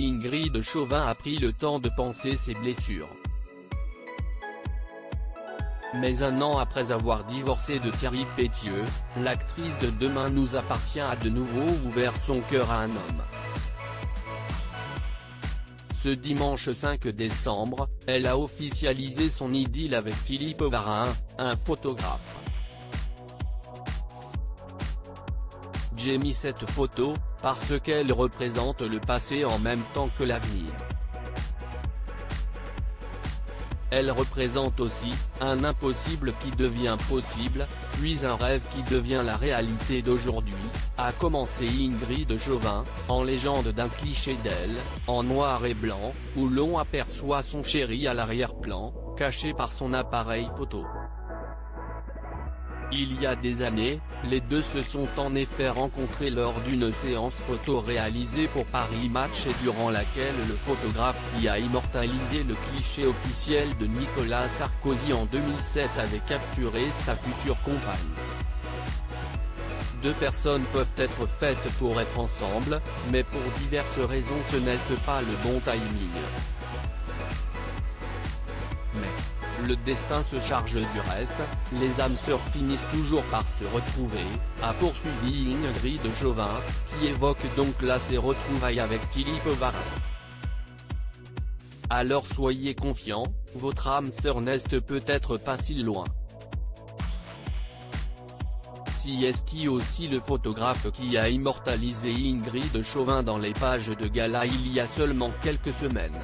Ingrid Chauvin a pris le temps de panser ses blessures. Mais un an après avoir divorcé de Thierry Pétieux, l'actrice de Demain nous appartient a de nouveau ouvert son cœur à un homme. Ce dimanche 5 décembre, elle a officialisé son idylle avec Philippe Varin, un photographe. J'ai mis cette photo, parce qu'elle représente le passé en même temps que l'avenir. Elle représente aussi, un impossible qui devient possible, puis un rêve qui devient la réalité d'aujourd'hui, a commencé Ingrid Chauvin, en légende d'un cliché d'elle, en noir et blanc, où l'on aperçoit son chéri à l'arrière-plan, caché par son appareil photo. Il y a des années, les deux se sont en effet rencontrés lors d'une séance photo réalisée pour Paris Match et durant laquelle le photographe qui a immortalisé le cliché officiel de Nicolas Sarkozy en 2007 avait capturé sa future compagne. Deux personnes peuvent être faites pour être ensemble, mais pour diverses raisons ce n'est pas le bon timing. Le destin se charge du reste, les âmes sœurs finissent toujours par se retrouver, a poursuivi Ingrid Chauvin, qui évoque donc là ses retrouvailles avec Philippe Varin. Alors soyez confiants, votre âme sœur n'est peut-être pas si loin. Si est aussi le photographe qui a immortalisé Ingrid Chauvin dans les pages de gala il y a seulement quelques semaines.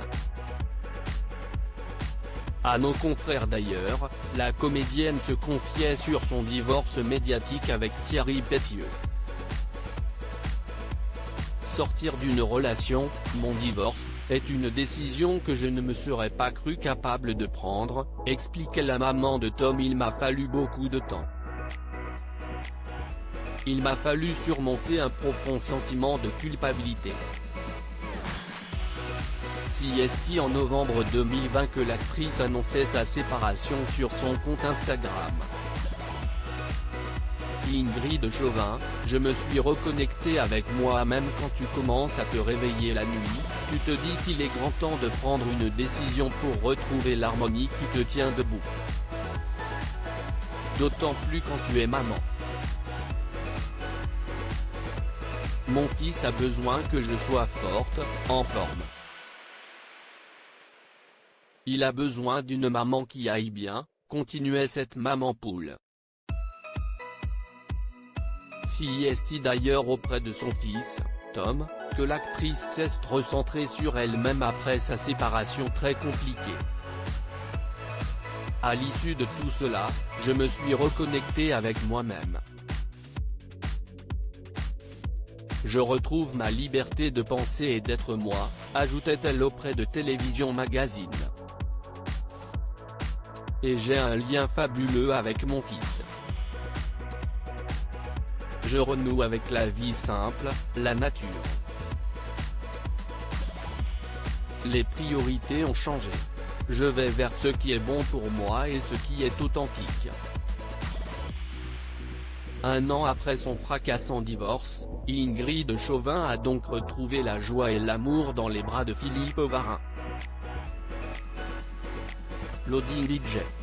À nos confrères d'ailleurs, la comédienne se confiait sur son divorce médiatique avec Thierry Pétieux. Sortir d'une relation, mon divorce, est une décision que je ne me serais pas cru capable de prendre, expliquait la maman de Tom. Il m'a fallu beaucoup de temps. Il m'a fallu surmonter un profond sentiment de culpabilité. Si en novembre 2020 que l'actrice annonçait sa séparation sur son compte Instagram. Ingrid Chauvin, je me suis reconnecté avec moi-même. Quand tu commences à te réveiller la nuit, tu te dis qu'il est grand temps de prendre une décision pour retrouver l'harmonie qui te tient debout. D'autant plus quand tu es maman. Mon fils a besoin que je sois forte, en forme. Il a besoin d'une maman qui aille bien, continuait cette maman poule. Si est d'ailleurs auprès de son fils, Tom, que l'actrice s'est recentrée sur elle-même après sa séparation très compliquée. À l'issue de tout cela, je me suis reconnecté avec moi-même. Je retrouve ma liberté de penser et d'être moi, ajoutait-elle auprès de Télévision Magazine. Et j'ai un lien fabuleux avec mon fils. Je renoue avec la vie simple, la nature. Les priorités ont changé. Je vais vers ce qui est bon pour moi et ce qui est authentique. Un an après son fracassant divorce, Ingrid Chauvin a donc retrouvé la joie et l'amour dans les bras de Philippe Varin. Loading budget.